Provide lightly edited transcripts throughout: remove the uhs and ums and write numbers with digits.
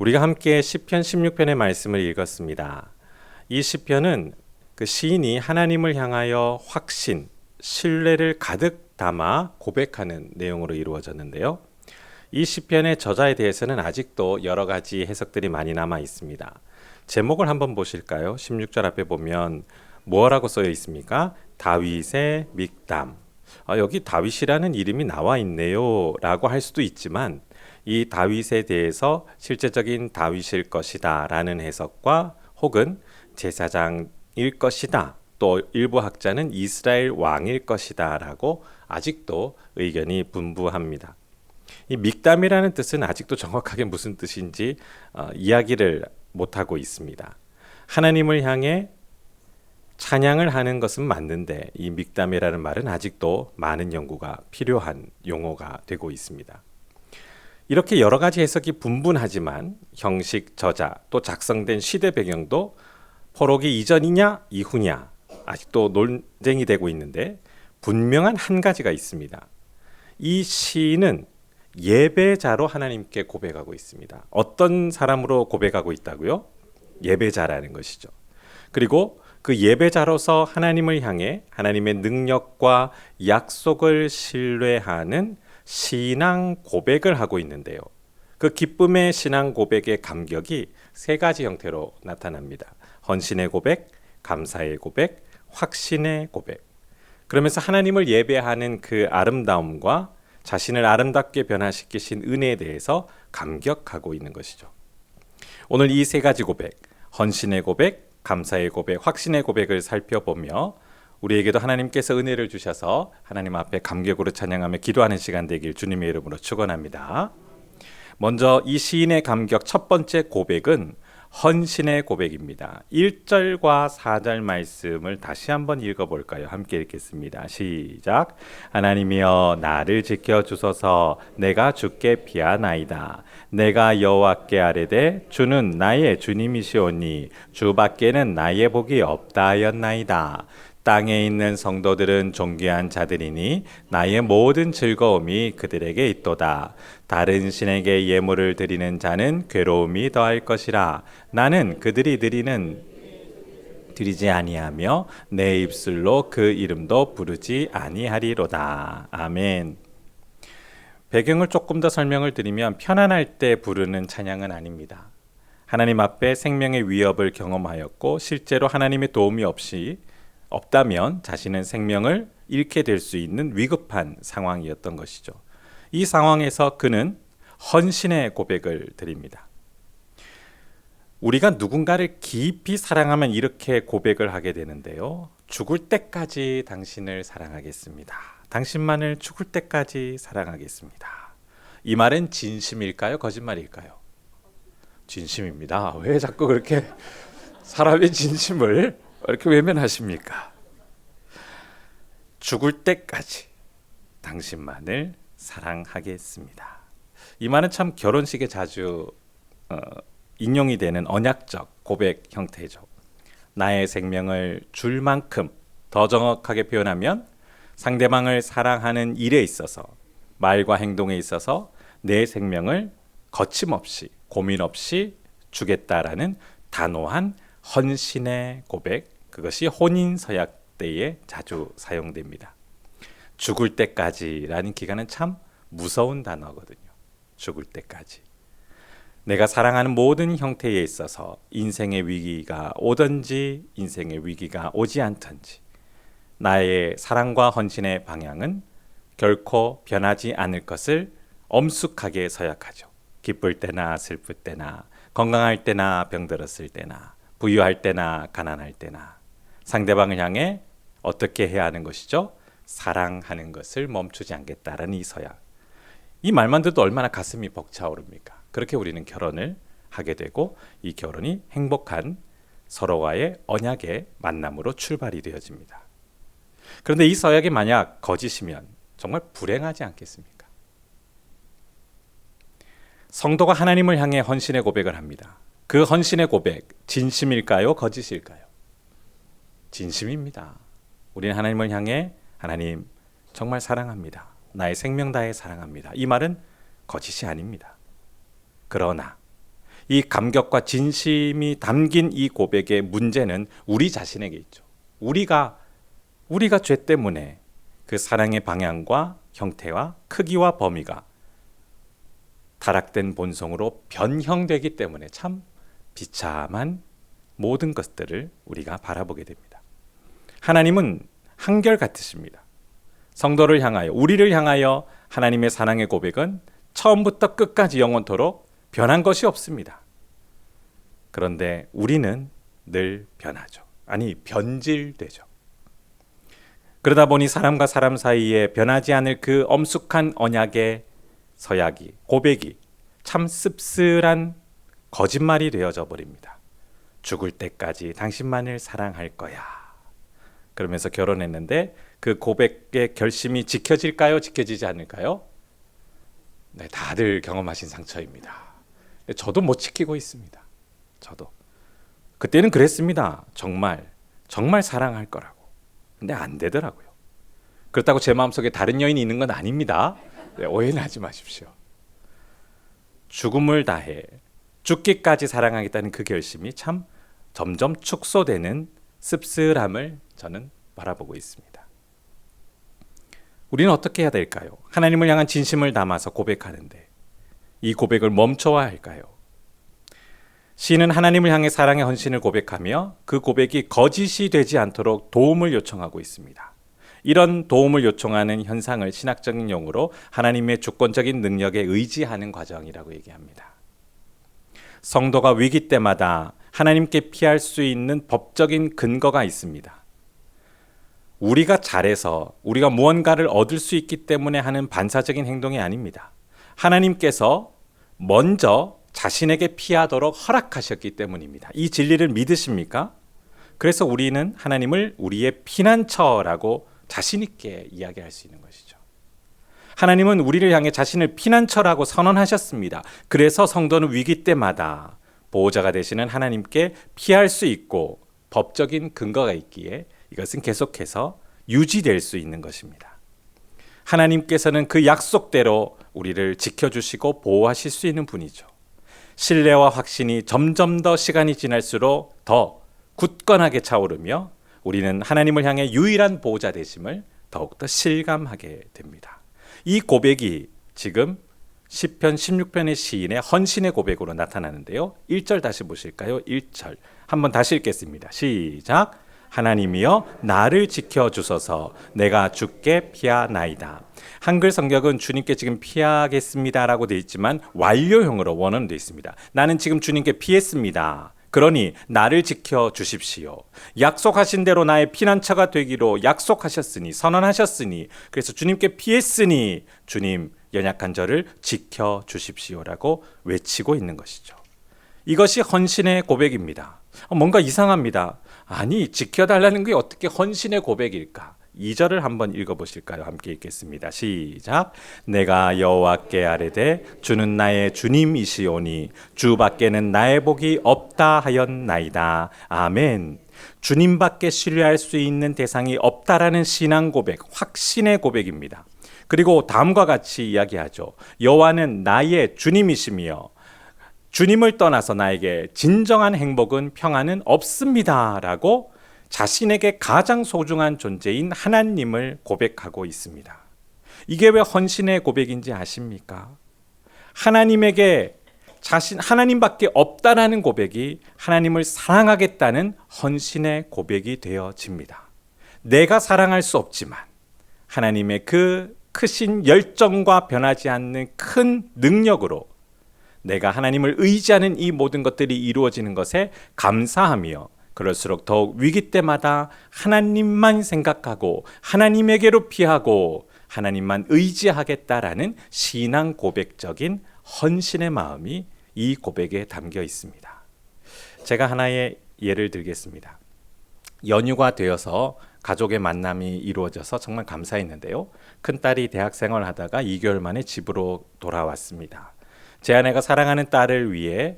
우리가 함께 시편 16편의 말씀을 읽었습니다. 이 시편은 그 시인이 하나님을 향하여 확신, 신뢰를 가득 담아 고백하는 내용으로 이루어졌는데요. 이 시편의 저자에 대해서는 아직도 여러 가지 해석들이 많이 남아 있습니다. 제목을 한번 보실까요? 16절 앞에 보면 뭐라고 쓰여 있습니까? 다윗의 믹담. 여기 다윗이라는 이름이 나와 있네요 라고 할 수도 있지만 이 다윗에 대해서 실제적인 다윗일 것이다 라는 해석과 혹은 제사장일 것이다, 또 일부 학자는 이스라엘 왕일 것이다 라고 아직도 의견이 분분합니다. 이 믹담이라는 뜻은 아직도 정확하게 무슨 뜻인지 이야기를 못하고 있습니다. 하나님을 향해 찬양을 하는 것은 맞는데 이 믹담이라는 말은 아직도 많은 연구가 필요한 용어가 되고 있습니다. 이렇게 여러 가지 해석이 분분하지만 형식, 저자, 또 작성된 시대 배경도 포로기 이전이냐 이후냐 아직도 논쟁이 되고 있는데 분명한 한 가지가 있습니다. 이 시인은 예배자로 하나님께 고백하고 있습니다. 어떤 사람으로 고백하고 있다고요? 예배자라는 것이죠. 그리고 그 예배자로서 하나님을 향해 하나님의 능력과 약속을 신뢰하는 신앙 고백을 하고 있는데요. 그 기쁨의 신앙 고백의 감격이 세 가지 형태로 나타납니다. 헌신의 고백, 감사의 고백, 확신의 고백. 그러면서 하나님을 예배하는 그 아름다움과 자신을 아름답게 변화시키신 은혜에 대해서 감격하고 있는 것이죠. 오늘 이 세 가지 고백, 헌신의 고백, 감사의 고백, 확신의 고백을 살펴보며 우리에게도 하나님께서 은혜를 주셔서 하나님 앞에 감격으로 찬양하며 기도하는 시간 되길 주님의 이름으로 축원합니다. 먼저 이 시인의 감격 첫 번째 고백은 헌신의 고백입니다. 1절과 4절 말씀을 다시 한번 읽어볼까요? 함께 읽겠습니다. 시작. 하나님이여 나를 지켜주소서. 내가 주께 피하나이다. 내가 여호와께 아뢰되 주는 나의 주님이시오니 주밖에는 나의 복이 없다 하였나이다. 땅에 있는 성도들은 존귀한 자들이니 나의 모든 즐거움이 그들에게 있도다. 다른 신에게 예물을 드리는 자는 괴로움이 더할 것이라. 나는 그들이 드리지 아니하며 내 입술로 그 이름도 부르지 아니하리로다. 아멘. 배경을 조금 더 설명을 드리면 편안할 때 부르는 찬양은 아닙니다. 하나님 앞에 생명의 위협을 경험하였고 실제로 하나님의 도움이 없다면 자신은 생명을 잃게 될 수 있는 위급한 상황이었던 것이죠. 이 상황에서 그는 헌신의 고백을 드립니다. 우리가 누군가를 깊이 사랑하면 이렇게 고백을 하게 되는데요. 죽을 때까지 당신을 사랑하겠습니다. 당신만을 죽을 때까지 사랑하겠습니다. 이 말은 진심일까요? 거짓말일까요? 진심입니다. 왜 자꾸 그렇게 사람의 진심을 이렇게 외면하십니까? 죽을 때까지 당신만을 사랑하겠습니다. 이 말은 참 결혼식에 자주 인용이 되는 언약적 고백 형태죠. 나의 생명을 줄 만큼 더 정확하게 표현하면 상대방을 사랑하는 일에 있어서 말과 행동에 있어서 내 생명을 거침없이 고민 없이 주겠다라는 단호한 헌신의 고백, 그것이 혼인서약 때에 자주 사용됩니다. 죽을 때까지라는 기간은 참 무서운 단어거든요. 죽을 때까지. 내가 사랑하는 모든 형태에 있어서 인생의 위기가 오든지 인생의 위기가 오지 않든지 나의 사랑과 헌신의 방향은 결코 변하지 않을 것을 엄숙하게 서약하죠. 기쁠 때나 슬플 때나 건강할 때나 병들었을 때나 부유할 때나 가난할 때나 상대방을 향해 어떻게 해야 하는 것이죠? 사랑하는 것을 멈추지 않겠다라는 이 서약. 이 말만 들어도 얼마나 가슴이 벅차오릅니까? 그렇게 우리는 결혼을 하게 되고 이 결혼이 행복한 서로와의 언약의 만남으로 출발이 되어집니다. 그런데 이 서약이 만약 거짓이면 정말 불행하지 않겠습니까? 성도가 하나님을 향해 헌신의 고백을 합니다. 그 헌신의 고백, 진심일까요? 거짓일까요? 진심입니다. 우리는 하나님을 향해 하나님 정말 사랑합니다. 나의 생명 다해 사랑합니다. 이 말은 거짓이 아닙니다. 그러나 이 감격과 진심이 담긴 이 고백의 문제는 우리 자신에게 있죠. 우리가 죄 때문에 그 사랑의 방향과 형태와 크기와 범위가 타락된 본성으로 변형되기 때문에 참 비참한 모든 것들을 우리가 바라보게 됩니다. 하나님은 한결같으십니다. 성도를 향하여, 우리를 향하여 하나님의 사랑의 고백은 처음부터 끝까지 영원토록 변한 것이 없습니다. 그런데 우리는 늘 변하죠. 아니, 변질되죠. 그러다 보니 사람과 사람 사이에 변하지 않을 그 엄숙한 언약의 서약이, 고백이 참 씁쓸한 거짓말이 되어져 버립니다. 죽을 때까지 당신만을 사랑할 거야. 그러면서 결혼했는데 그 고백의 결심이 지켜질까요? 지켜지지 않을까요? 네, 다들 경험하신 상처입니다. 저도 못 지키고 있습니다. 저도. 그때는 그랬습니다. 정말 사랑할 거라고. 근데 안 되더라고요. 그렇다고 제 마음속에 다른 여인이 있는 건 아닙니다. 네, 오해는 하지 마십시오. 죽음을 다해 죽기까지 사랑하겠다는 그 결심이 참 점점 축소되는 씁쓸함을 저는 바라보고 있습니다. 우리는 어떻게 해야 될까요? 하나님을 향한 진심을 담아서 고백하는데 이 고백을 멈춰야 할까요? 시인은 하나님을 향해 사랑의 헌신을 고백하며 그 고백이 거짓이 되지 않도록 도움을 요청하고 있습니다. 이런 도움을 요청하는 현상을 신학적인 용어로 하나님의 주권적인 능력에 의지하는 과정이라고 얘기합니다. 성도가 위기 때마다 하나님께 피할 수 있는 법적인 근거가 있습니다. 우리가 잘해서 우리가 무언가를 얻을 수 있기 때문에 하는 반사적인 행동이 아닙니다. 하나님께서 먼저 자신에게 피하도록 허락하셨기 때문입니다. 이 진리를 믿으십니까? 그래서 우리는 하나님을 우리의 피난처라고 자신 있게 이야기할 수 있는 것이죠. 하나님은 우리를 향해 자신을 피난처라고 선언하셨습니다. 그래서 성도는 위기 때마다 보호자가 되시는 하나님께 피할 수 있고 법적인 근거가 있기에 이것은 계속해서 유지될 수 있는 것입니다. 하나님께서는 그 약속대로 우리를 지켜주시고 보호하실 수 있는 분이죠. 신뢰와 확신이 점점 더 시간이 지날수록 더 굳건하게 차오르며 우리는 하나님을 향해 유일한 보호자 되심을 더욱더 실감하게 됩니다. 이 고백이 지금 시편 16편의 시인의 헌신의 고백으로 나타나는데요. 1절 다시 보실까요? 1절 한번 다시 읽겠습니다. 시작. 하나님이여 나를 지켜주소서 내가 주께 피하나이다. 한글 성격은 주님께 지금 피하겠습니다라고 되어 있지만 완료형으로 원어는 되어 있습니다. 나는 지금 주님께 피했습니다. 그러니 나를 지켜주십시오. 약속하신 대로 나의 피난처가 되기로 약속하셨으니 선언하셨으니 그래서 주님께 피했으니 주님 연약한 저를 지켜주십시오라고 외치고 있는 것이죠. 이것이 헌신의 고백입니다. 뭔가 이상합니다. 아니 지켜달라는 게 어떻게 헌신의 고백일까? 2절을 한번 읽어보실까요? 함께 읽겠습니다. 시작. 내가 여호와께 아뢰되 주는 나의 주님이시오니 주밖에는 나의 복이 없다 하였나이다. 아멘. 주님밖에 신뢰할 수 있는 대상이 없다라는 신앙 고백, 확신의 고백입니다. 그리고 다음과 같이 이야기하죠. 여호와는 나의 주님이시며 주님을 떠나서 나에게 진정한 행복은 평안은 없습니다 라고 자신에게 가장 소중한 존재인 하나님을 고백하고 있습니다. 이게 왜 헌신의 고백인지 아십니까? 하나님에게 하나님밖에 없다라는 고백이 하나님을 사랑하겠다는 헌신의 고백이 되어집니다. 내가 사랑할 수 없지만 하나님의 그 크신 열정과 변하지 않는 큰 능력으로 내가 하나님을 의지하는 이 모든 것들이 이루어지는 것에 감사하며 그럴수록 더욱 위기 때마다 하나님만 생각하고 하나님에게로 피하고 하나님만 의지하겠다라는 신앙 고백적인 헌신의 마음이 이 고백에 담겨 있습니다. 제가 하나의 예를 들겠습니다. 연휴가 되어서 가족의 만남이 이루어져서 정말 감사했는데요. 큰딸이 대학생활을 하다가 2개월 만에 집으로 돌아왔습니다. 제 아내가 사랑하는 딸을 위해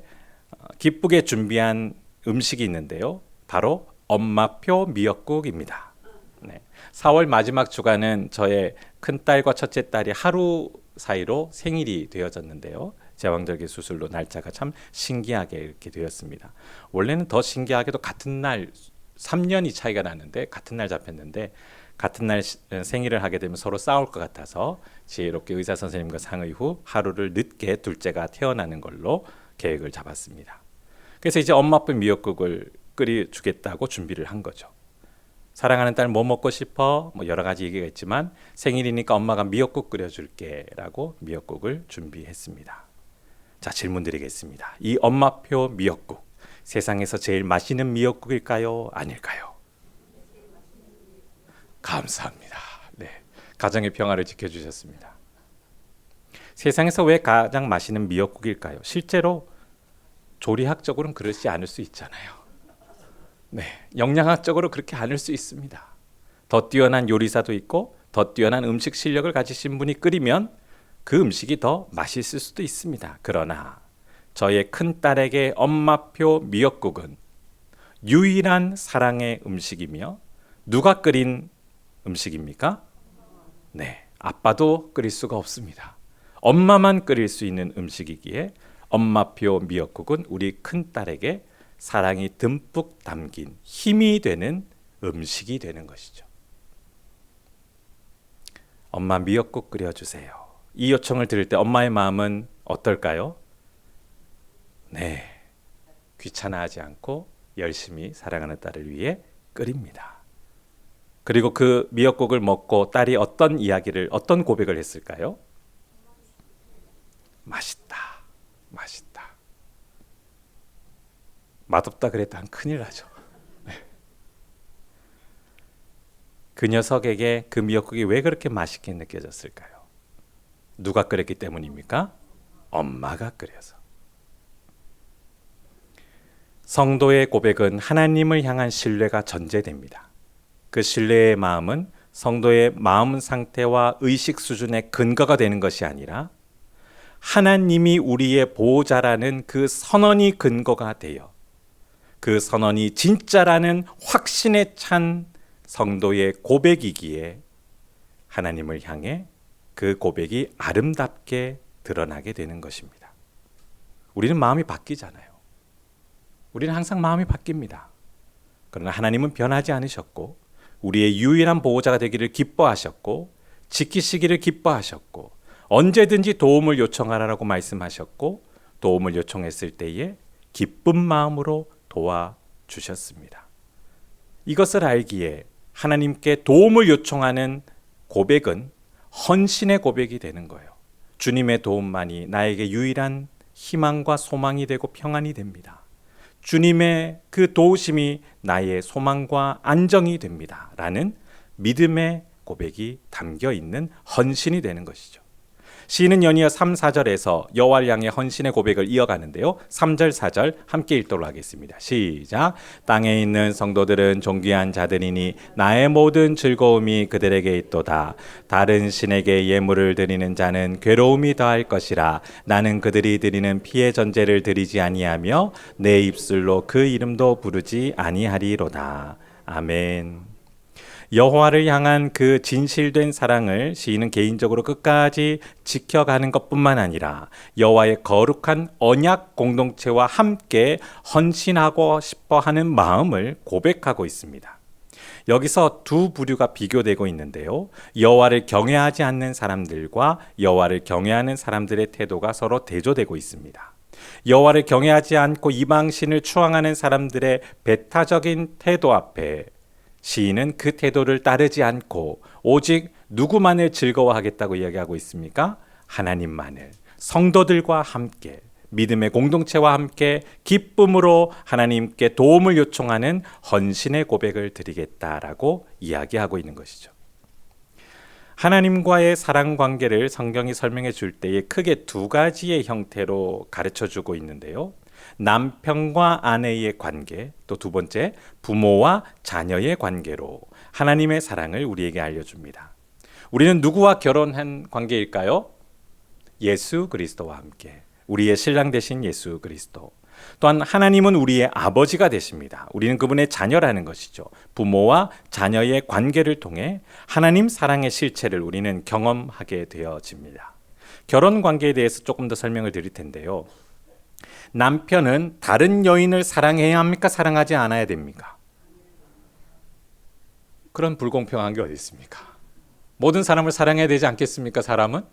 기쁘게 준비한 음식이 있는데요. 바로 엄마표 미역국입니다. 네. 4월 마지막 주간은 저의 큰딸과 첫째 딸이 하루 사이로 생일이 되어졌는데요. 제왕절개 수술로 날짜가 참 신기하게 이렇게 되었습니다. 원래는 더 신기하게도 같은 날 3년이 차이가 나는데 같은 날 잡혔는데 같은 날 생일을 하게 되면 서로 싸울 것 같아서 지혜롭게 의사 선생님과 상의 후 하루를 늦게 둘째가 태어나는 걸로 계획을 잡았습니다. 그래서 이제 엄마표 미역국을 끓여주겠다고 준비를 한 거죠. 사랑하는 딸 뭐 먹고 싶어? 뭐 여러 가지 얘기가 있지만 생일이니까 엄마가 미역국 끓여줄게 라고 미역국을 준비했습니다. 자, 질문 드리겠습니다. 이 엄마표 미역국, 세상에서 제일 맛있는 미역국일까요? 아닐까요? 감사합니다. 네, 가정의 평화를 지켜주셨습니다. 세상에서 왜 가장 맛있는 미역국일까요? 실제로 조리학적으로는 그렇지 않을 수 있잖아요. 네, 영양학적으로 그렇게 않을 수 있습니다. 더 뛰어난 요리사도 있고 더 뛰어난 음식 실력을 가지신 분이 끓이면 그 음식이 더 맛있을 수도 있습니다. 그러나 저의 큰딸에게 엄마표 미역국은 유일한 사랑의 음식이며 누가 끓인 음식입니까? 네, 아빠도 끓일 수가 없습니다. 엄마만 끓일 수 있는 음식이기에 엄마표 미역국은 우리 큰딸에게 사랑이 듬뿍 담긴 힘이 되는 음식이 되는 것이죠. 엄마 미역국 끓여주세요. 이 요청을 들을 때 엄마의 마음은 어떨까요? 네, 귀찮아하지 않고 열심히 사랑하는 딸을 위해 끓입니다. 그리고 그 미역국을 먹고 딸이 어떤 이야기를, 어떤 고백을 했을까요? 맛있다, 맛있다. 맛없다 그랬다면 큰일 나죠. 네. 그 녀석에게 그 미역국이 왜 그렇게 맛있게 느껴졌을까요? 누가 끓였기 때문입니까? 엄마가 끓여서. 성도의 고백은 하나님을 향한 신뢰가 전제됩니다. 그 신뢰의 마음은 성도의 마음 상태와 의식 수준의 근거가 되는 것이 아니라 하나님이 우리의 보호자라는 그 선언이 근거가 되어 그 선언이 진짜라는 확신에 찬 성도의 고백이기에 하나님을 향해 그 고백이 아름답게 드러나게 되는 것입니다. 우리는 마음이 바뀌잖아요. 우리는 항상 마음이 바뀝니다. 그러나 하나님은 변하지 않으셨고 우리의 유일한 보호자가 되기를 기뻐하셨고 지키시기를 기뻐하셨고 언제든지 도움을 요청하라고 말씀하셨고 도움을 요청했을 때에 기쁜 마음으로 도와주셨습니다. 이것을 알기에 하나님께 도움을 요청하는 고백은 헌신의 고백이 되는 거예요. 주님의 도움만이 나에게 유일한 희망과 소망이 되고 평안이 됩니다. 주님의 그 도우심이 나의 소망과 안정이 됩니다. 라는 믿음의 고백이 담겨 있는 헌신이 되는 것이죠. 시인은 연이어 3, 4절에서 여호와를 향해 헌신의 고백을 이어가는데요. 3절, 4절 함께 읽도록 하겠습니다. 시작. 땅에 있는 성도들은 존귀한 자들이니 나의 모든 즐거움이 그들에게 있도다. 다른 신에게 예물을 드리는 자는 괴로움이 더할 것이라. 나는 그들이 드리는 피의 전제를 드리지 아니하며 내 입술로 그 이름도 부르지 아니하리로다. 아멘. 여호와를 향한 그 진실된 사랑을 시인은 개인적으로 끝까지 지켜가는 것뿐만 아니라 여호와의 거룩한 언약 공동체와 함께 헌신하고 싶어 하는 마음을 고백하고 있습니다. 여기서 두 부류가 비교되고 있는데요. 여호와를 경외하지 않는 사람들과 여호와를 경외하는 사람들의 태도가 서로 대조되고 있습니다. 여호와를 경외하지 않고 이방신을 추앙하는 사람들의 배타적인 태도 앞에 시인은 그 태도를 따르지 않고 오직 누구만을 즐거워하겠다고 이야기하고 있습니까? 하나님만을, 성도들과 함께, 믿음의 공동체와 함께 기쁨으로 하나님께 도움을 요청하는 헌신의 고백을 드리겠다라고 이야기하고 있는 것이죠. 하나님과의 사랑 관계를 성경이 설명해 줄 때에 크게 두 가지의 형태로 가르쳐 주고 있는데요. 남편과 아내의 관계, 또 두 번째 부모와 자녀의 관계로 하나님의 사랑을 우리에게 알려줍니다. 우리는 누구와 결혼한 관계일까요? 예수 그리스도와 함께, 우리의 신랑 되신 예수 그리스도. 또한 하나님은 우리의 아버지가 되십니다. 우리는 그분의 자녀라는 것이죠. 부모와 자녀의 관계를 통해 하나님 사랑의 실체를 우리는 경험하게 되어집니다. 결혼 관계에 대해서 조금 더 설명을 드릴 텐데요. 남편은 다른 여인을 사랑해야 합니까? 사랑하지 않아야 됩니까? 그런 불공평한 게 어디 있습니까? 모든 사람을 사랑해야 되지 않겠습니까? 사람은?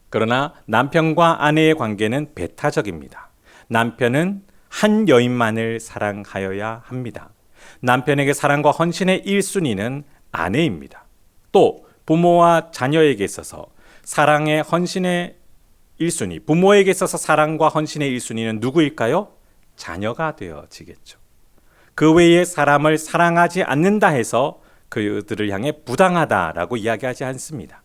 그러나 남편과 아내의 관계는 배타적입니다. 남편은 한 여인만을 사랑하여야 합니다. 남편에게 사랑과 헌신의 1순위는 아내입니다. 또 부모와 자녀에게 있어서 사랑의 헌신의 1순위, 부모에게 있어서 사랑과 헌신의 1순위는 누구일까요? 자녀가 되어지겠죠. 그 외에 사람을 사랑하지 않는다 해서 그들을 향해 부당하다라고 이야기하지 않습니다.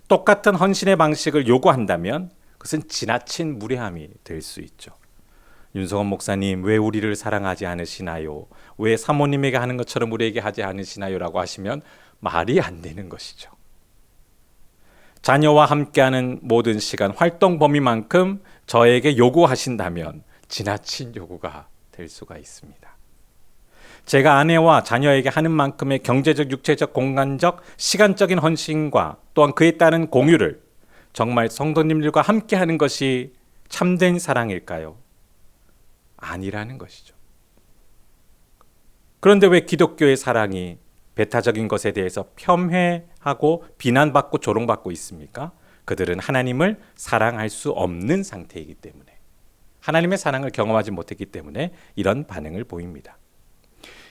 똑같은 헌신의 방식을 요구한다면 그것은 지나친 무례함이 될 수 있죠. 윤석원 목사님, 왜 우리를 사랑하지 않으시나요? 왜 사모님에게 하는 것처럼 우리에게 하지 않으시나요? 라고 하시면 말이 안 되는 것이죠. 자녀와 함께하는 모든 시간, 활동 범위만큼 저에게 요구하신다면 지나친 요구가 될 수가 있습니다. 제가 아내와 자녀에게 하는 만큼의 경제적, 육체적, 공간적, 시간적인 헌신과 또한 그에 따른 공유를 정말 성도님들과 함께 하는 것이 참된 사랑일까요? 아니라는 것이죠. 그런데 왜 기독교의 사랑이 배타적인 것에 대해서 폄훼하고 비난받고 조롱받고 있습니까? 그들은 하나님을 사랑할 수 없는 상태이기 때문에, 하나님의 사랑을 경험하지 못했기 때문에 이런 반응을 보입니다.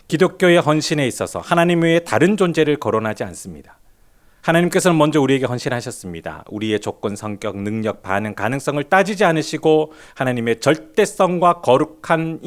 기독교의 헌신에 있어서 하나님 외에 다른 존재를 거론하지 않습니다. 하나님께서는 먼저 우리에게 헌신하셨습니다. 우리의 조건, 성격, 능력, 반응, 가능성을 따지지 않으시고 하나님의 절대성과 거룩한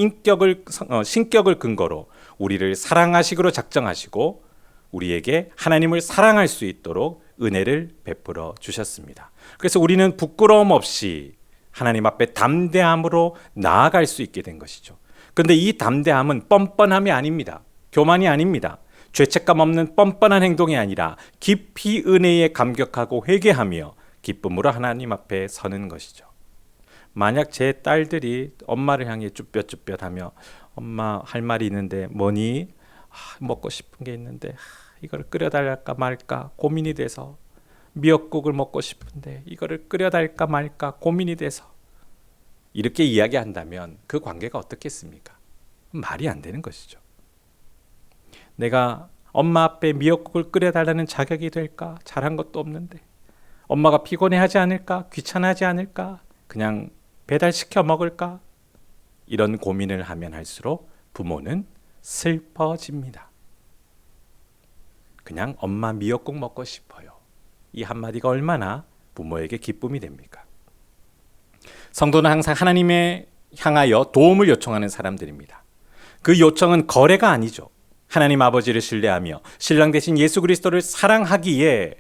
신격을 근거로 우리를 사랑하시기로 작정하시고 우리에게 하나님을 사랑할 수 있도록 은혜를 베풀어 주셨습니다. 그래서 우리는 부끄러움 없이 하나님 앞에 담대함으로 나아갈 수 있게 된 것이죠. 그런데 이 담대함은 뻔뻔함이 아닙니다. 교만이 아닙니다. 죄책감 없는 뻔뻔한 행동이 아니라 깊이 은혜에 감격하고 회개하며 기쁨으로 하나님 앞에 서는 것이죠. 만약 제 딸들이 엄마를 향해 쭈뼛쭈뼛하며 엄마 할 말이 있는데 뭐니? 먹고 싶은 게 있는데 이걸 끓여달랄까 말까 고민이 돼서, 미역국을 먹고 싶은데 이거를 끓여달랄까 말까 고민이 돼서, 이렇게 이야기한다면 그 관계가 어떻겠습니까? 말이 안 되는 것이죠. 내가 엄마 앞에 미역국을 끓여달라는 자격이 될까? 잘한 것도 없는데. 엄마가 피곤해하지 않을까? 귀찮아하지 않을까? 그냥 배달시켜 먹을까? 이런 고민을 하면 할수록 부모는 슬퍼집니다. 그냥 엄마 미역국 먹고 싶어요. 이 한마디가 얼마나 부모에게 기쁨이 됩니까? 성도는 항상 하나님에 향하여 도움을 요청하는 사람들입니다. 그 요청은 거래가 아니죠. 하나님 아버지를 신뢰하며 신랑 되신 예수 그리스도를 사랑하기에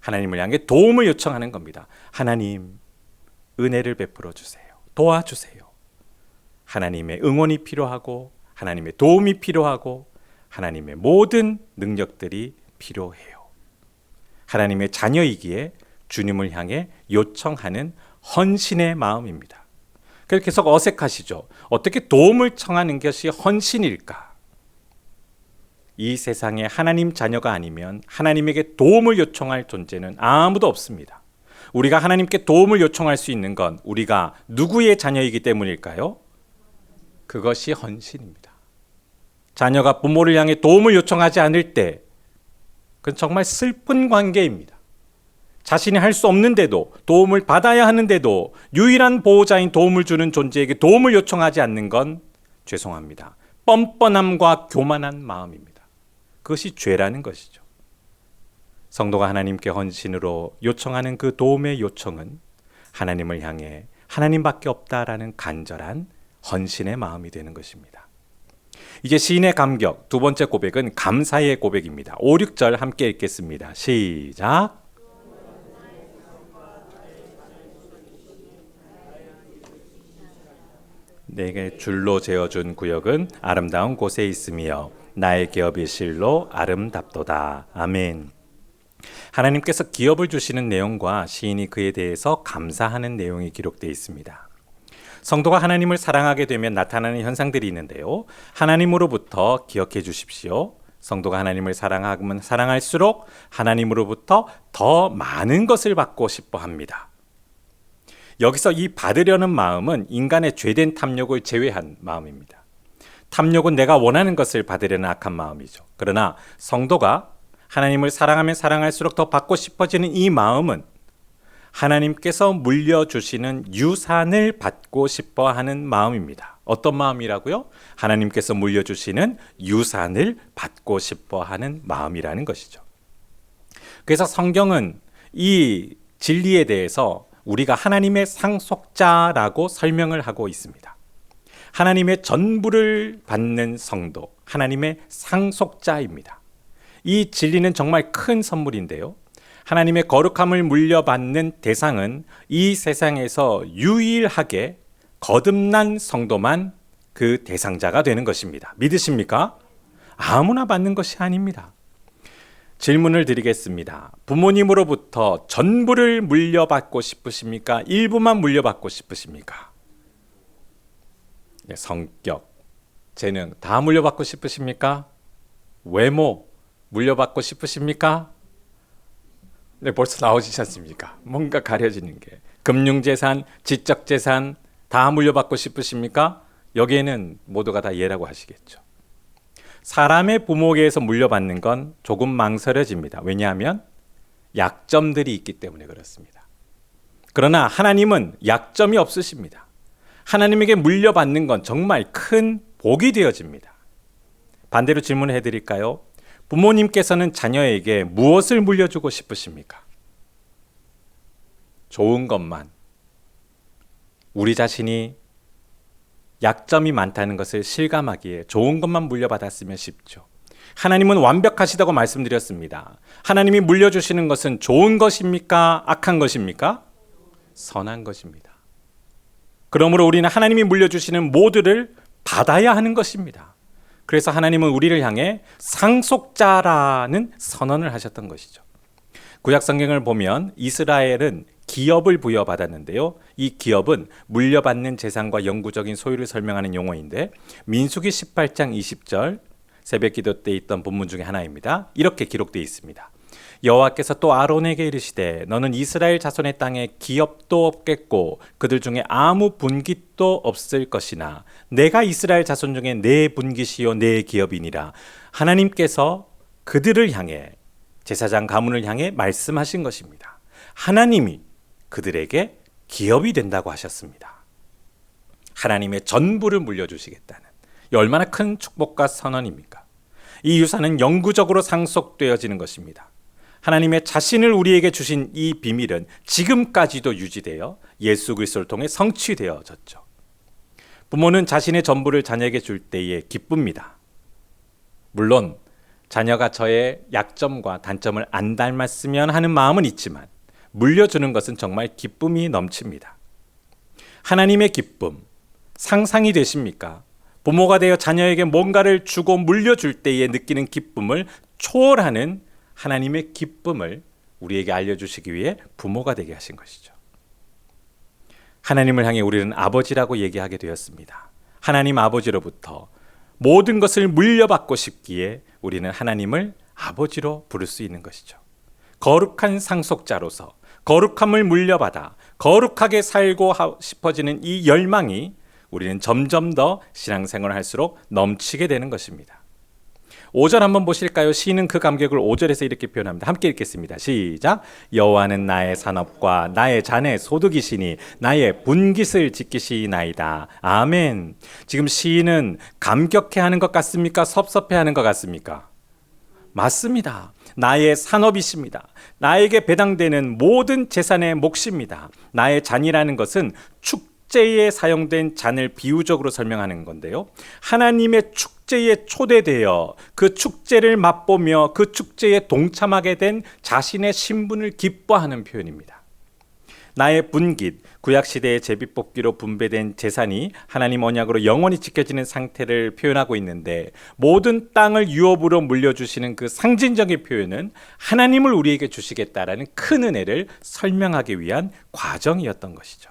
하나님을 향해 도움을 요청하는 겁니다. 하나님, 은혜를 베풀어 주세요. 도와주세요. 하나님의 응원이 필요하고 하나님의 도움이 필요하고 하나님의 모든 능력들이 필요해요. 하나님의 자녀이기에 주님을 향해 요청하는 헌신의 마음입니다. 그래서 계속 어색하시죠. 어떻게 도움을 청하는 것이 헌신일까? 이 세상에 하나님 자녀가 아니면 하나님에게 도움을 요청할 존재는 아무도 없습니다. 우리가 하나님께 도움을 요청할 수 있는 건 우리가 누구의 자녀이기 때문일까요? 그것이 헌신입니다. 자녀가 부모를 향해 도움을 요청하지 않을 때 그건 정말 슬픈 관계입니다. 자신이 할 수 없는데도, 도움을 받아야 하는데도 유일한 보호자인 도움을 주는 존재에게 도움을 요청하지 않는 건 죄송합니다. 뻔뻔함과 교만한 마음입니다. 그것이 죄라는 것이죠. 성도가 하나님께 헌신으로 요청하는 그 도움의 요청은 하나님을 향해 하나님밖에 없다라는 간절한 헌신의 마음이 되는 것입니다. 이제 시인의 감격, 두 번째 고백은 감사의 고백입니다. 5, 6절 함께 읽겠습니다. 시작. 내게 줄로 재어준 구역은 아름다운 곳에 있으며 나의 기업이 실로 아름답도다. 아멘. 하나님께서 기업을 주시는 내용과 시인이 그에 대해서 감사하는 내용이 기록되어 있습니다. 성도가 하나님을 사랑하게 되면 나타나는 현상들이 있는데요. 하나님으로부터 기억해 주십시오. 성도가 하나님을 사랑하면 사랑할수록 하나님으로부터 더 많은 것을 받고 싶어 합니다. 여기서 이 받으려는 마음은 인간의 죄된 탐욕을 제외한 마음입니다. 탐욕은 내가 원하는 것을 받으려는 악한 마음이죠. 그러나 성도가 하나님을 사랑하면 사랑할수록 더 받고 싶어지는 이 마음은 하나님께서 물려주시는 유산을 받고 싶어 하는 마음입니다. 어떤 마음이라고요? 하나님께서 물려주시는 유산을 받고 싶어 하는 마음이라는 것이죠. 그래서 성경은 이 진리에 대해서 우리가 하나님의 상속자라고 설명을 하고 있습니다. 하나님의 전부를 받는 성도, 하나님의 상속자입니다. 이 진리는 정말 큰 선물인데요. 하나님의 거룩함을 물려받는 대상은 이 세상에서 유일하게 거듭난 성도만 그 대상자가 되는 것입니다. 믿으십니까? 아무나 받는 것이 아닙니다. 질문을 드리겠습니다. 부모님으로부터 전부를 물려받고 싶으십니까? 일부만 물려받고 싶으십니까? 성격, 재능 다 물려받고 싶으십니까? 외모 물려받고 싶으십니까? 네, 벌써 나오시지 않습니까? 뭔가 가려지는 게. 금융재산, 지적재산 다 물려받고 싶으십니까? 여기에는 모두가 다 예라고 하시겠죠. 사람의 부모에게서 물려받는 건 조금 망설여집니다. 왜냐하면 약점들이 있기 때문에 그렇습니다. 그러나 하나님은 약점이 없으십니다. 하나님에게 물려받는 건 정말 큰 복이 되어집니다. 반대로 질문을 해드릴까요? 부모님께서는 자녀에게 무엇을 물려주고 싶으십니까? 좋은 것만. 우리 자신이 약점이 많다는 것을 실감하기에 좋은 것만 물려받았으면 싶죠. 하나님은 완벽하시다고 말씀드렸습니다. 하나님이 물려주시는 것은 좋은 것입니까? 악한 것입니까? 선한 것입니다. 그러므로 우리는 하나님이 물려주시는 모두를 받아야 하는 것입니다. 그래서 하나님은 우리를 향해 상속자라는 선언을 하셨던 것이죠. 구약 성경을 보면 이스라엘은 기업을 부여받았는데요. 이 기업은 물려받는 재산과 영구적인 소유를 설명하는 용어인데 민수기 18장 20절 새벽기도 때 있던 본문 중에 하나입니다. 이렇게 기록되어 있습니다. 여호와께서 또 아론에게 이르시되 너는 이스라엘 자손의 땅에 기업도 없겠고 그들 중에 아무 분깃도 없을 것이나 내가 이스라엘 자손 중에 내 분깃이요 내 기업이니라. 하나님께서 그들을 향해 제사장 가문을 향해 말씀하신 것입니다. 하나님이 그들에게 기업이 된다고 하셨습니다. 하나님의 전부를 물려주시겠다는 이 얼마나 큰 축복과 선언입니까? 이 유산은 영구적으로 상속되어지는 것입니다. 하나님의 자신을 우리에게 주신 이 비밀은 지금까지도 유지되어 예수 그리스도를 통해 성취되어졌죠. 부모는 자신의 전부를 자녀에게 줄 때에 기쁩니다. 물론 자녀가 저의 약점과 단점을 안 닮았으면 하는 마음은 있지만 물려주는 것은 정말 기쁨이 넘칩니다. 하나님의 기쁨, 상상이 되십니까? 부모가 되어 자녀에게 뭔가를 주고 물려줄 때에 느끼는 기쁨을 초월하는 하나님의 기쁨을 우리에게 알려주시기 위해 부모가 되게 하신 것이죠. 하나님을 향해 우리는 아버지라고 얘기하게 되었습니다. 하나님 아버지로부터 모든 것을 물려받고 싶기에 우리는 하나님을 아버지로 부를 수 있는 것이죠. 거룩한 상속자로서 거룩함을 물려받아 거룩하게 살고 싶어지는 이 열망이 우리는 점점 더 신앙생활을 할수록 넘치게 되는 것입니다. 5절 한번 보실까요? 시인은 그 감격을 5절에서 이렇게 표현합니다. 함께 읽겠습니다. 시작. 여호와는 나의 산업과 나의 잔의 소득이시니 나의 분깃을 지키시나이다. 아멘. 지금 시인은 감격해하는 것 같습니까? 섭섭해하는 것 같습니까? 맞습니다. 나의 산업이십니다. 나에게 배당되는 모든 재산의 몫입니다. 나의 잔이라는 것은 축제에 사용된 잔을 비유적으로 설명하는 건데요. 하나님의 축제에 초대되어 그 축제를 맛보며 그 축제에 동참하게 된 자신의 신분을 기뻐하는 표현입니다. 나의 분깃, 구약시대의 제비뽑기로 분배된 재산이 하나님 언약으로 영원히 지켜지는 상태를 표현하고 있는데 모든 땅을 유업으로 물려주시는 그 상징적인 표현은 하나님을 우리에게 주시겠다라는 큰 은혜를 설명하기 위한 과정이었던 것이죠.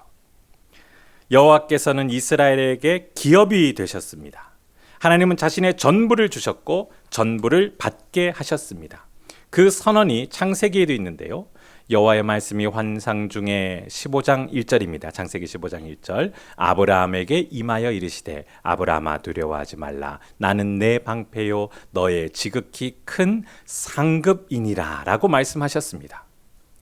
여호와께서는 이스라엘에게 기업이 되셨습니다. 하나님은 자신의 전부를 주셨고 전부를 받게 하셨습니다. 그 선언이 창세기에도 있는데요. 여호와의 말씀이 환상 중에 15장 1절입니다. 창세기 15장 1절. 아브라함에게 임하여 이르시되 아브라함아 두려워하지 말라. 나는 내 방패요 너의 지극히 큰 상급이니라 라고 말씀하셨습니다.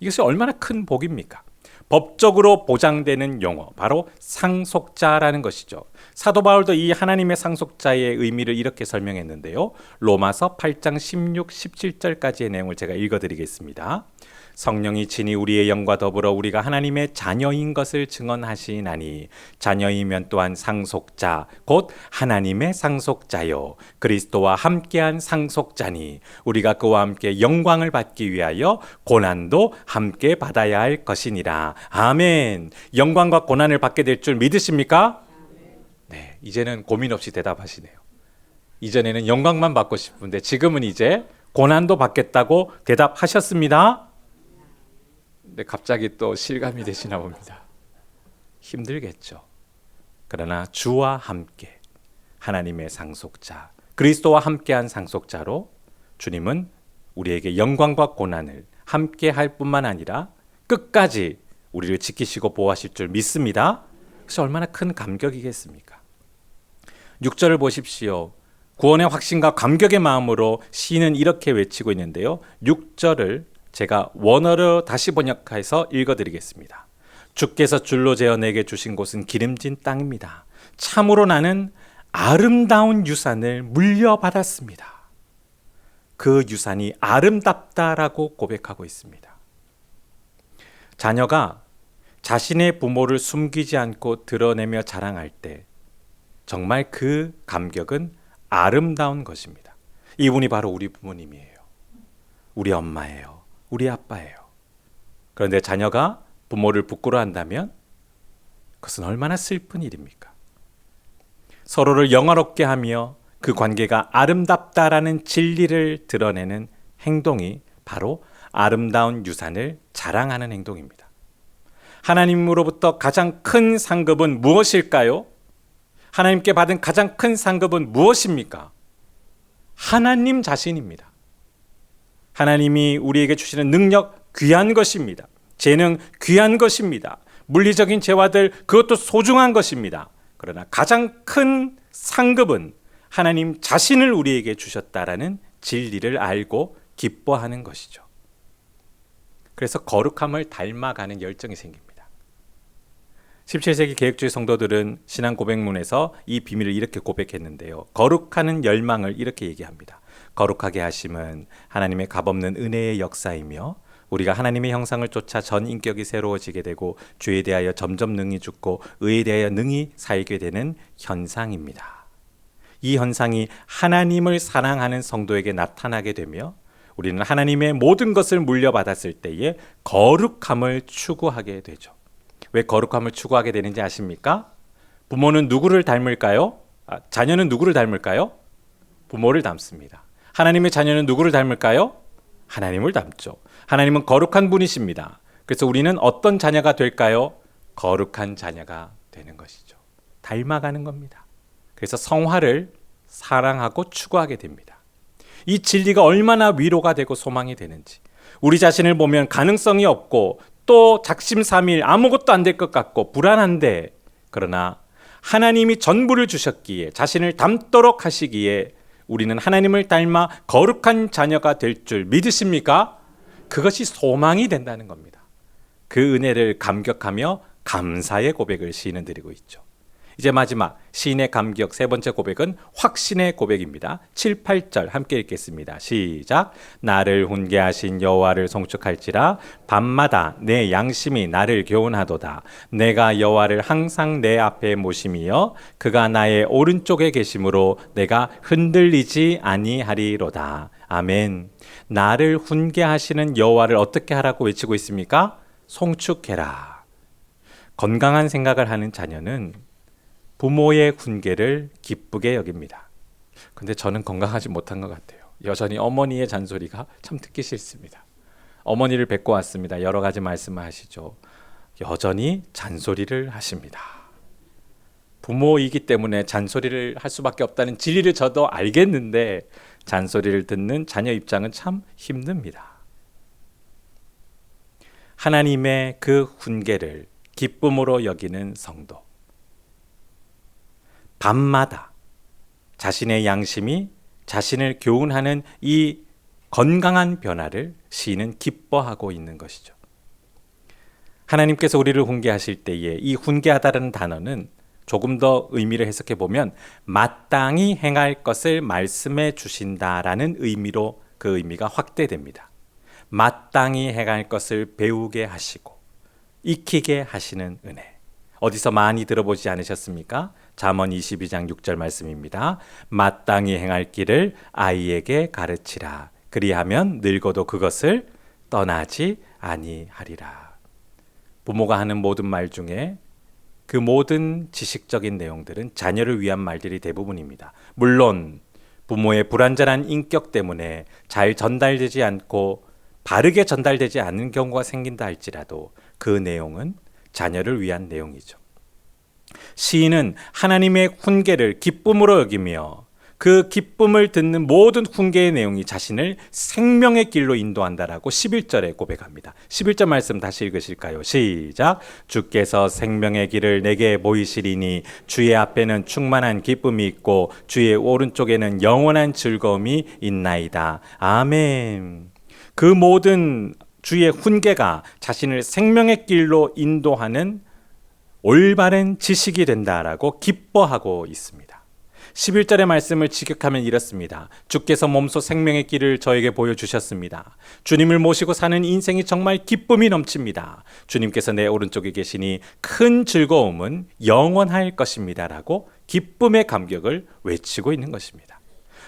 이것이 얼마나 큰 복입니까? 법적으로 보장되는 용어, 바로 상속자라는 것이죠. 사도 바울도 이 하나님의 상속자의 의미를 이렇게 설명했는데요. 로마서 8장 16, 17절까지의 내용을 제가 읽어드리겠습니다. 성령이 친히 우리의 영과 더불어 우리가 하나님의 자녀인 것을 증언하시나니 자녀이면 또한 상속자 곧 하나님의 상속자요 그리스도와 함께한 상속자니 우리가 그와 함께 영광을 받기 위하여 고난도 함께 받아야 할 것이니라. 아멘. 영광과 고난을 받게 될 줄 믿으십니까? 네, 이제는 고민 없이 대답하시네요. 이전에는 영광만 받고 싶은데 지금은 이제 고난도 받겠다고 대답하셨습니다. 근데 갑자기 또 실감이 되시나 봅니다. 힘들겠죠. 그러나 주와 함께 하나님의 상속자, 그리스도와 함께한 상속자로 주님은 우리에게 영광과 고난을 함께 할 뿐만 아니라 끝까지 우리를 지키시고 보호하실 줄 믿습니다. 그래서 얼마나 큰 감격이겠습니까? 6절을 보십시오. 구원의 확신과 감격의 마음으로 시인은 이렇게 외치고 있는데요. 6절을 제가 원어로 다시 번역해서 읽어드리겠습니다. 주께서 줄로 재어 내게 주신 곳은 기름진 땅입니다. 참으로 나는 아름다운 유산을 물려받았습니다. 그 유산이 아름답다라고 고백하고 있습니다. 자녀가 자신의 부모를 숨기지 않고 드러내며 자랑할 때 정말 그 감격은 아름다운 것입니다. 이분이 바로 우리 부모님이에요. 우리 엄마예요. 우리 아빠예요. 그런데 자녀가 부모를 부끄러워한다면 그것은 얼마나 슬픈 일입니까? 서로를 영화롭게 하며 그 관계가 아름답다라는 진리를 드러내는 행동이 바로 아름다운 유산을 자랑하는 행동입니다. 하나님으로부터 가장 큰 상급은 무엇일까요? 하나님께 받은 가장 큰 상급은 무엇입니까? 하나님 자신입니다. 하나님이 우리에게 주시는 능력 귀한 것입니다. 재능 귀한 것입니다. 물리적인 재화들 그것도 소중한 것입니다. 그러나 가장 큰 상급은 하나님 자신을 우리에게 주셨다라는 진리를 알고 기뻐하는 것이죠. 그래서 거룩함을 닮아가는 열정이 생깁니다. 17세기 개혁주의 성도들은 신앙 고백문에서 이 비밀을 이렇게 고백했는데요. 거룩하는 열망을 이렇게 얘기합니다. 거룩하게 하심은 하나님의 값없는 은혜의 역사이며 우리가 하나님의 형상을 쫓아 전 인격이 새로워지게 되고 죄에 대하여 점점 능히 죽고 의에 대하여 능히 살게 되는 현상입니다. 이 현상이 하나님을 사랑하는 성도에게 나타나게 되며 우리는 하나님의 모든 것을 물려받았을 때에 거룩함을 추구하게 되죠. 왜 거룩함을 추구하게 되는지 아십니까? 부모는 누구를 닮을까요? 자녀는 누구를 닮을까요? 부모를 닮습니다. 하나님의 자녀는 누구를 닮을까요? 하나님을 닮죠. 하나님은 거룩한 분이십니다. 그래서 우리는 어떤 자녀가 될까요? 거룩한 자녀가 되는 것이죠. 닮아가는 겁니다. 그래서 성화를 사랑하고 추구하게 됩니다. 이 진리가 얼마나 위로가 되고 소망이 되는지, 우리 자신을 보면 가능성이 없고 또 작심삼일 아무것도 안 될 것 같고 불안한데, 그러나 하나님이 전부를 주셨기에 자신을 닮도록 하시기에 우리는 하나님을 닮아 거룩한 자녀가 될 줄 믿으십니까? 그것이 소망이 된다는 겁니다. 그 은혜를 감격하며 감사의 고백을 시인은 드리고 있죠. 이제 마지막 시인의 감격 세 번째 고백은 확신의 고백입니다. 7, 8절 함께 읽겠습니다. 시작. 나를 훈계하신 여호와를 송축할지라 밤마다 내 양심이 나를 교훈하도다. 내가 여호와를 항상 내 앞에 모심이여 그가 나의 오른쪽에 계심으로 내가 흔들리지 아니하리로다. 아멘. 나를 훈계하시는 여호와를 어떻게 하라고 외치고 있습니까? 송축해라. 건강한 생각을 하는 자녀는 부모의 훈계를 기쁘게 여깁니다. 근데 저는 건강하지 못한 것 같아요. 여전히 어머니의 잔소리가 참 듣기 싫습니다. 어머니를 뵙고 왔습니다. 여러 가지 말씀을 하시죠. 여전히 잔소리를 하십니다. 부모이기 때문에 잔소리를 할 수밖에 없다는 진리를 저도 알겠는데 잔소리를 듣는 자녀 입장은 참 힘듭니다. 하나님의 그 훈계를 기쁨으로 여기는 성도. 밤마다 자신의 양심이 자신을 교훈하는 이 건강한 변화를 시인은 기뻐하고 있는 것이죠. 하나님께서 우리를 훈계하실 때에 이 훈계하다라는 단어는 조금 더 의미를 해석해 보면 마땅히 행할 것을 말씀해 주신다라는 의미로 그 의미가 확대됩니다. 마땅히 행할 것을 배우게 하시고 익히게 하시는 은혜. 어디서 많이 들어보지 않으셨습니까? 잠언 22장 6절 말씀입니다. 마땅히 행할 길을 아이에게 가르치라. 그리하면 늙어도 그것을 떠나지 아니하리라. 부모가 하는 모든 말 중에 그 모든 지식적인 내용들은 자녀를 위한 말들이 대부분입니다. 물론 부모의 불완전한 인격 때문에 잘 전달되지 않고 바르게 전달되지 않는 경우가 생긴다 할지라도 그 내용은 자녀를 위한 내용이죠. 시인은 하나님의 훈계를 기쁨으로 여기며 그 기쁨을 듣는 모든 훈계의 내용이 자신을 생명의 길로 인도한다라고 11절에 고백합니다. 11절 말씀 다시 읽으실까요? 시작. 주께서 생명의 길을 내게 보이시리니 주의 앞에는 충만한 기쁨이 있고 주의 오른쪽에는 영원한 즐거움이 있나이다. 아멘. 그 모든 주의 훈계가 자신을 생명의 길로 인도하는 올바른 지식이 된다라고 기뻐하고 있습니다. 11절의 말씀을 직역하면 이렇습니다. 주께서 몸소 생명의 길을 저에게 보여주셨습니다. 주님을 모시고 사는 인생이 정말 기쁨이 넘칩니다. 주님께서 내 오른쪽에 계시니 큰 즐거움은 영원할 것입니다. 라고 기쁨의 감격을 외치고 있는 것입니다.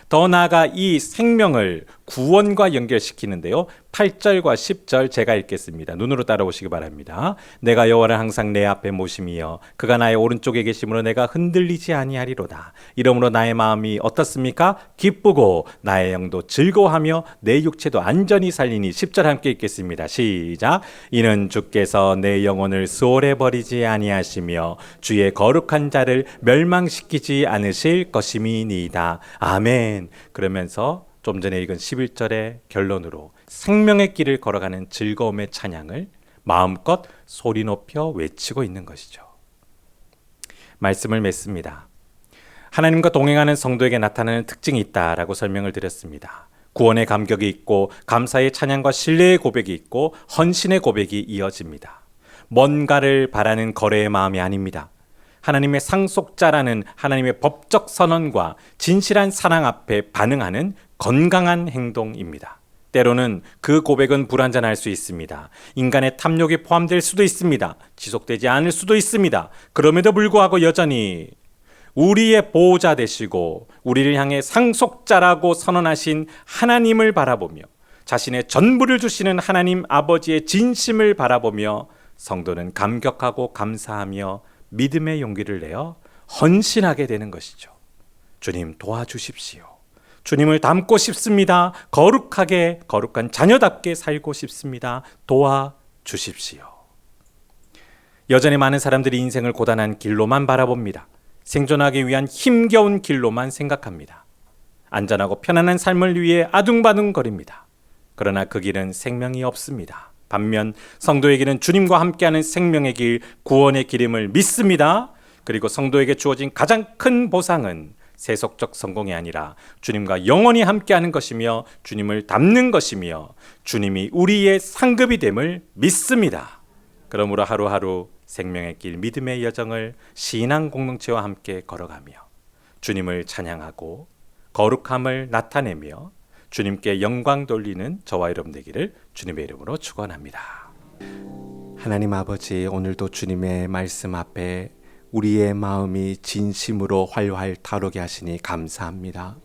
더 나아가 이 생명을 구원과 연결시키는데요. 8절과 10절 제가 읽겠습니다. 눈으로 따라오시기 바랍니다. 내가 여호와를 항상 내 앞에 모심이여 그가 나의 오른쪽에 계심으로 내가 흔들리지 아니하리로다. 이러므로 나의 마음이 어떻습니까? 기쁘고 나의 영도 즐거워하며 내 육체도 안전히 살리니. 10절 함께 읽겠습니다. 시작. 이는 주께서 내 영혼을 수월해 버리지 아니하시며 주의 거룩한 자를 멸망시키지 않으실 것임이니이다. 아멘. 그러면서 좀 전에 읽은 11절의 결론으로 생명의 길을 걸어가는 즐거움의 찬양을 마음껏 소리 높여 외치고 있는 것이죠. 말씀을 맺습니다. 하나님과 동행하는 성도에게 나타나는 특징이 있다라고 설명을 드렸습니다. 구원의 감격이 있고 감사의 찬양과 신뢰의 고백이 있고 헌신의 고백이 이어집니다. 뭔가를 바라는 거래의 마음이 아닙니다. 하나님의 상속자라는 하나님의 법적 선언과 진실한 사랑 앞에 반응하는 건강한 행동입니다. 때로는 그 고백은 불완전할 수 있습니다. 인간의 탐욕이 포함될 수도 있습니다. 지속되지 않을 수도 있습니다. 그럼에도 불구하고 여전히 우리의 보호자 되시고 우리를 향해 상속자라고 선언하신 하나님을 바라보며 자신의 전부를 주시는 하나님 아버지의 진심을 바라보며 성도는 감격하고 감사하며 믿음의 용기를 내어 헌신하게 되는 것이죠. 주님 도와주십시오. 주님을 닮고 싶습니다. 거룩하게 거룩한 자녀답게 살고 싶습니다. 도와주십시오. 여전히 많은 사람들이 인생을 고단한 길로만 바라봅니다. 생존하기 위한 힘겨운 길로만 생각합니다. 안전하고 편안한 삶을 위해 아둥바둥거립니다. 그러나 그 길은 생명이 없습니다. 반면 성도에게는 주님과 함께하는 생명의 길, 구원의 길임을 믿습니다. 그리고 성도에게 주어진 가장 큰 보상은 세속적 성공이 아니라 주님과 영원히 함께하는 것이며 주님을 닮는 것이며 주님이 우리의 상급이 됨을 믿습니다. 그러므로 하루하루 생명의 길, 믿음의 여정을 신앙 공동체와 함께 걸어가며 주님을 찬양하고 거룩함을 나타내며 주님께 영광 돌리는 저와 여러분 되기를 주님의 이름으로 축원합니다. 하나님 아버지, 오늘도 주님의 말씀 앞에 우리의 마음이 진심으로 활활 타오르게 하시니 감사합니다.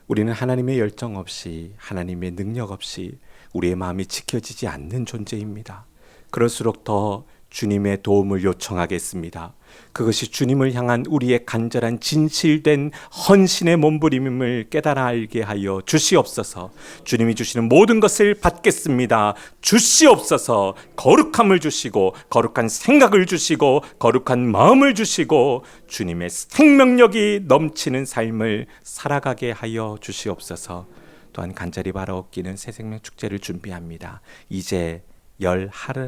우리는 하나님의 열정 없이, 하나님의 능력 없이 우리의 마음이 지켜지지 않는 존재입니다. 그럴수록 더 주님의 도움을 요청하겠습니다. 그것이 주님을 향한 우리의 간절한 진실된 헌신의 몸부림임을 깨달아 알게 하여 주시옵소서. 주님이 주시는 모든 것을 받겠습니다. 주시옵소서. 거룩함을 주시고 거룩한 생각을 주시고 거룩한 마음을 주시고 주님의 생명력이 넘치는 삶을 살아가게 하여 주시옵소서. 또한 간절히 바라옵기는 새생명 축제를 준비합니다. 이제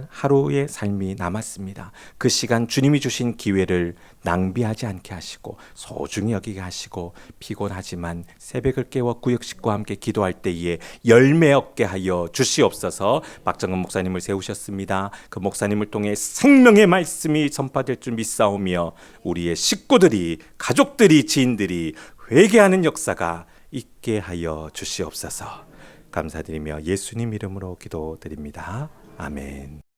하루의 삶이 남았습니다. 그 시간 주님이 주신 기회를 낭비하지 않게 하시고 소중히 여기게 하시고 피곤하지만 새벽을 깨워 구역 식구와 함께 기도할 때에 열매 얻게 하여 주시옵소서. 박정은 목사님을 세우셨습니다. 그 목사님을 통해 생명의 말씀이 전파될 줄 믿사오며 우리의 식구들이, 가족들이, 지인들이 회개하는 역사가 있게 하여 주시옵소서. 감사드리며 예수님 이름으로 기도드립니다. 아멘.